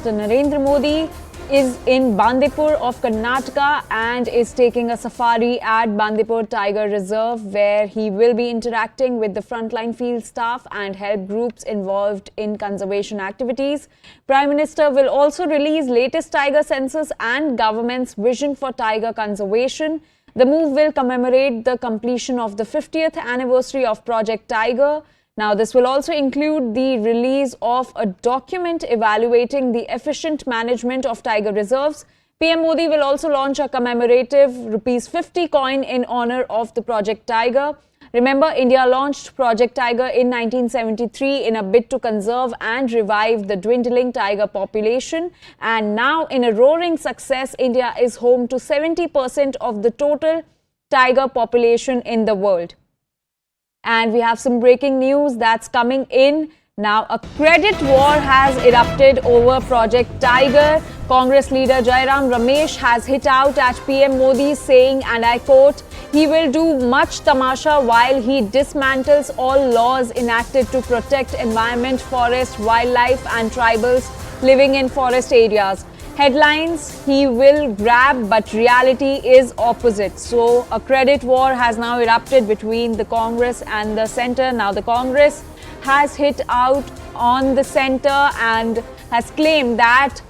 Minister Narendra Modi is in Bandipur of Karnataka and is taking a safari at Bandipur Tiger Reserve, where he will be interacting with the frontline field staff and help groups involved in conservation activities. Prime Minister will also release latest tiger census and government's vision for tiger conservation. The move will commemorate the completion of the 50th anniversary of Project Tiger. Now, this will also include the release of a document evaluating the efficient management of tiger reserves. PM Modi will also launch a commemorative ₹50 coin in honor of the Project Tiger. Remember, India launched Project Tiger in 1973 in a bid to conserve and revive the dwindling tiger population. And now, in a roaring success, India is home to 70% of the total tiger population in the world. And we have some breaking news that's coming in. Now, a credit war has erupted over Project Tiger. Congress leader Jairam Ramesh has hit out at PM Modi saying, and I quote, he will do much tamasha while he dismantles all laws enacted to protect environment, forest, wildlife and tribals living in forest areas. Headlines, he will grab, but reality is opposite. So a credit war has now erupted between the Congress and the centre. Now the Congress has hit out on the centre and has claimed that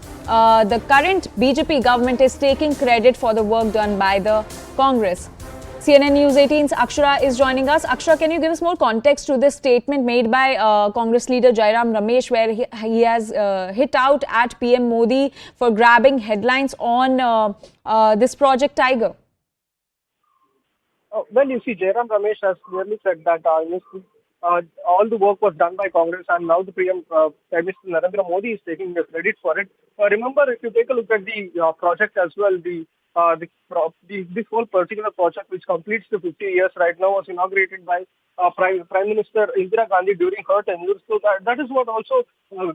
the current BJP government is taking credit for the work done by the Congress. CNN News 18's Akshara is joining us. Akshara, can you give us more context to this statement made by Congress leader Jairam Ramesh, where he has hit out at PM Modi for grabbing headlines on this Project Tiger? Well, you see, Jairam Ramesh has clearly said that all the work was done by Congress, and now the Prime Minister Narendra Modi is taking the credit for it. Remember, if you take a look at the project as well, this whole particular project, which completes the 50 years right now, was inaugurated by Prime Minister Indira Gandhi during her tenure. So that is what also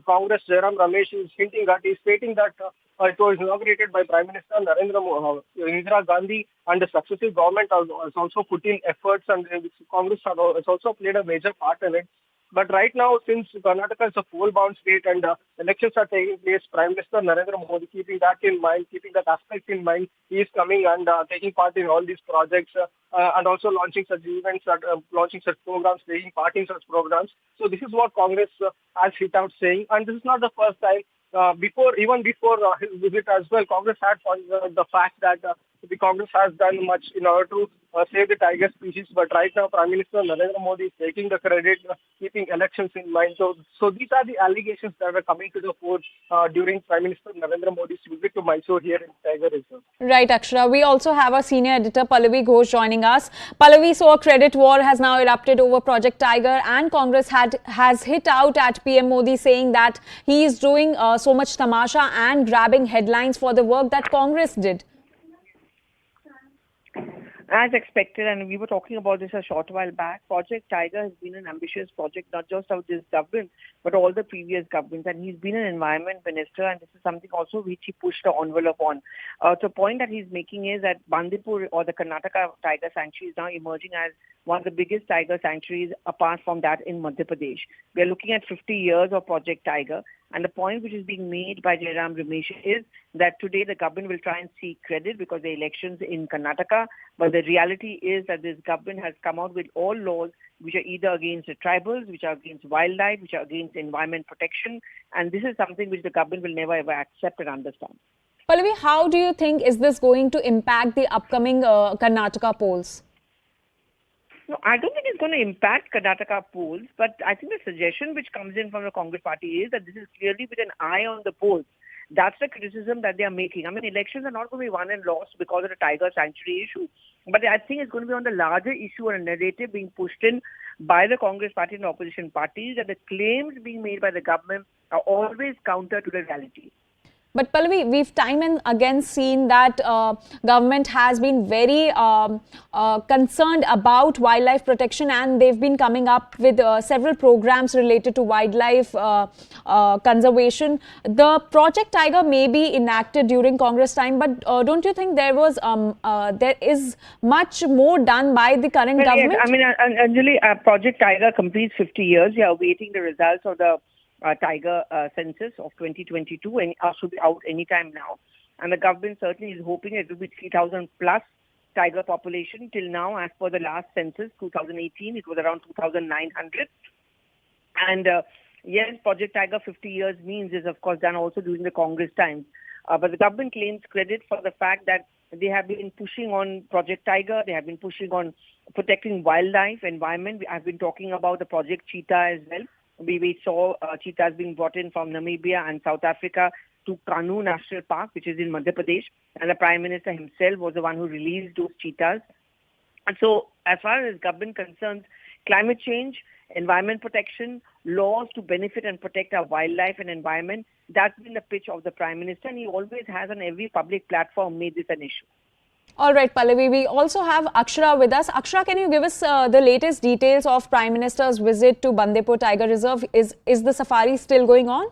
Congress Jairam Ramesh is hinting at. He's stating that it was inaugurated by Prime Minister Indira Gandhi, and the successive government has also put in efforts, and Congress has also played a major part in it. But right now, since Karnataka is a poll-bound state and elections are taking place, Prime Minister Narendra Modi, keeping that in mind, keeping that aspect in mind, he is coming and taking part in all these projects and also launching such events, launching such programs, taking part in such programs. So this is what Congress has hit out saying, and this is not the first time. Even before his visit as well, Congress had the fact that the Congress has done much in order to save the tiger species. But right now, Prime Minister Narendra Modi is taking the credit, keeping elections in mind. So these are the allegations that are coming to the fore during Prime Minister Narendra Modi's visit to Mysuru here in Tiger Reserve. Right, Akshara. We also have our senior editor Pallavi Ghosh joining us. Pallavi, so a credit war has now erupted over Project Tiger, and Congress has hit out at PM Modi saying that he is doing so much tamasha and grabbing headlines for the work that Congress did. As expected, and we were talking about this a short while back, Project Tiger has been an ambitious project, not just of this government, but all the previous governments. And he's been an environment minister, and this is something also which he pushed the envelope on. The point that he's making is that Bandipur, or the Karnataka Tiger Sanctuary, is now emerging as one of the biggest tiger sanctuaries apart from that in Madhya Pradesh. We are looking at 50 years of Project Tiger. And the point which is being made by Jairam Ramesh is that today the government will try and seek credit because the elections in Karnataka, but the reality is that this government has come out with all laws which are either against the tribals, which are against wildlife, which are against environment protection, and this is something which the government will never ever accept and understand. Pallavi, how do you think is this going to impact the upcoming Karnataka polls? No, I don't think it's going to impact Karnataka polls, but I think the suggestion which comes in from the Congress party is that this is clearly with an eye on the polls. That's the criticism that they are making. I mean, elections are not going to be won and lost because of the tiger sanctuary issue, but I think it's going to be on the larger issue and a narrative being pushed in by the Congress party and opposition parties, that the claims being made by the government are always counter to the reality. But Pallavi, we've time and again seen that government has been very concerned about wildlife protection, and they've been coming up with several programs related to wildlife conservation. The Project Tiger may be enacted during Congress time, but don't you think there is much more done by the current government? Yes, I mean, Anjali, Project Tiger completes 50 years. We are awaiting the results of the tiger census of 2022 and should be out anytime now. And the government certainly is hoping it will be 3,000 plus tiger population. Till now, as per the last census, 2018, it was around 2,900. And yes, Project Tiger 50 years means is of course done also during the Congress times. But the government claims credit for the fact that they have been pushing on Project Tiger. They have been pushing on protecting wildlife, environment. I've been talking about the Project Cheetah as well. We saw cheetahs being brought in from Namibia and South Africa to Kanu National Park, which is in Madhya Pradesh. And the Prime Minister himself was the one who released those cheetahs. And so as far as government concerns, climate change, environment protection, laws to benefit and protect our wildlife and environment, that's been the pitch of the Prime Minister, and he always has on every public platform made this an issue. All right, Pallavi, we also have Akshara with us. Akshara, can you give us the latest details of Prime Minister's visit to Bandipur Tiger Reserve? Is the safari still going on?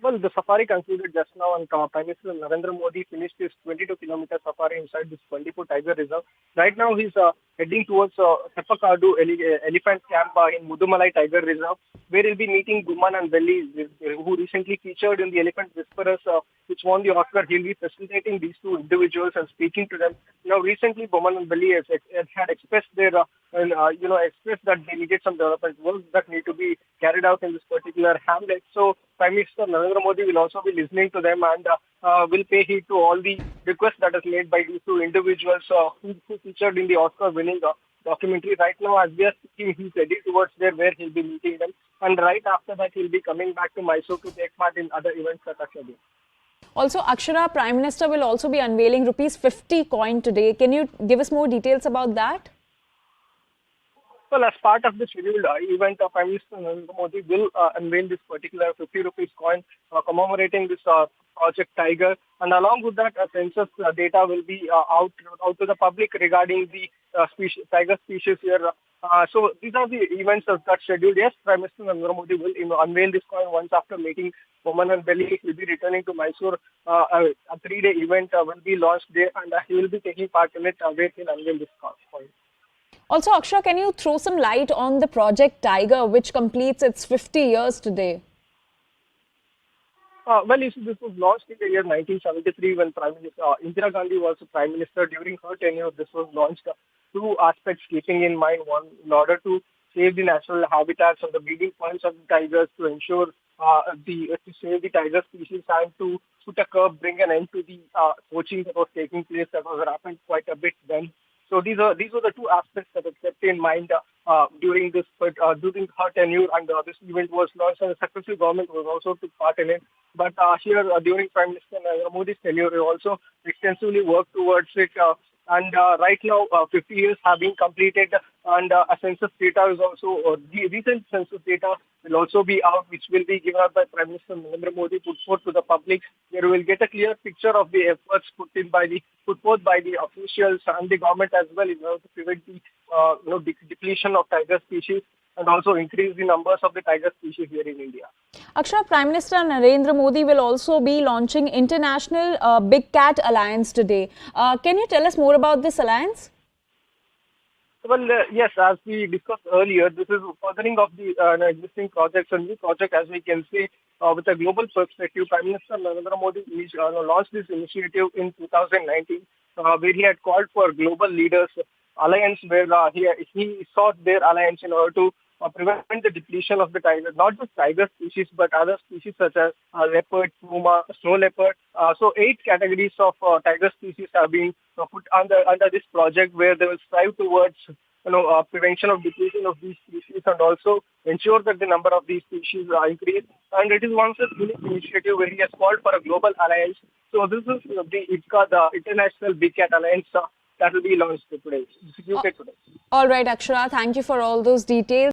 Well, the safari concluded just now, and Prime Minister Narendra Modi finished his 22-kilometer safari inside this Bandipur Tiger Reserve. Right now, he's heading towards Tepakadu Elephant Camp in Mudumalai Tiger Reserve, where he'll be meeting Guman and Belli, who recently featured in the Elephant Whisperers, which won the Oscar. He'll be facilitating these two individuals and speaking to them. Now, recently, Guman and Belli had expressed their, expressed that they needed some development work that need to be carried out in this particular hamlet. So, Prime Minister Narendra Modi will also be listening to them and will pay heed to all the requests that is made by these two individuals who featured in the Oscar-winning documentary. Right now, as we are speaking, he's heading towards there where he'll be meeting them. And right after that, he'll be coming back to Mysuru to take part in other events that are scheduled. Also, Akshara, Prime Minister will also be unveiling rupees 50 coin today. Can you give us more details about that? Well, as part of the scheduled event, Prime Minister Narendra Modi will unveil this particular 50 rupees coin commemorating this Project Tiger. And along with that, census data will be out to the public regarding the tiger species here. So these are the events that got scheduled. Yes, Prime Minister Narendra Modi will unveil this coin once after meeting Oman and Delhi. He will be returning to Mysuru. A 3-day event will be launched there, and he will be taking part in it where he'll unveil this coin. Also, Akshara, can you throw some light on the Project Tiger, which completes its 50 years today? Well, you see, this was launched in the year 1973 when Prime Minister Indira Gandhi was Prime Minister. During her tenure, this was launched. Two aspects keeping in mind. One, in order to save the natural habitats and the breeding points of the tigers, to ensure to save the tiger species and to put a curb, bring an end to the poaching that was taking place that was rampant quite a bit then. So these were the two aspects that were kept in mind during during her tenure, and this event was launched, and the successive government was also took part in it. But here during Prime Minister Narendra Modi's tenure, we also extensively worked towards it. And right now, 50 years have been completed, and a census data is also, the recent census data will also be out, which will be given out by Prime Minister Narendra Modi, put forth to the public, where we will get a clear picture of the efforts put forth by the officials and the government as well in order to prevent the depletion of tiger species and also increase the numbers of the tiger species here in India. Akshara, Prime Minister Narendra Modi will also be launching International Big Cat Alliance today. Can you tell us more about this alliance? Well, yes, as we discussed earlier, this is furthering of the existing projects. A new project, as we can see, with a global perspective. Prime Minister Narendra Modi launched this initiative in 2019, where he had called for global leaders alliance, where he sought their alliance in order to prevent the depletion of the tiger, not just tiger species, but other species such as leopard, puma, snow leopard. So 8 categories of tiger species have been put under this project, where they will strive towards prevention of depletion of these species and also ensure that the number of these species increase. And it is one such unique initiative where he has called for a global alliance. So this is the International Big Cat Alliance that will be launched today, executed today. All right, Akshara, thank you for all those details.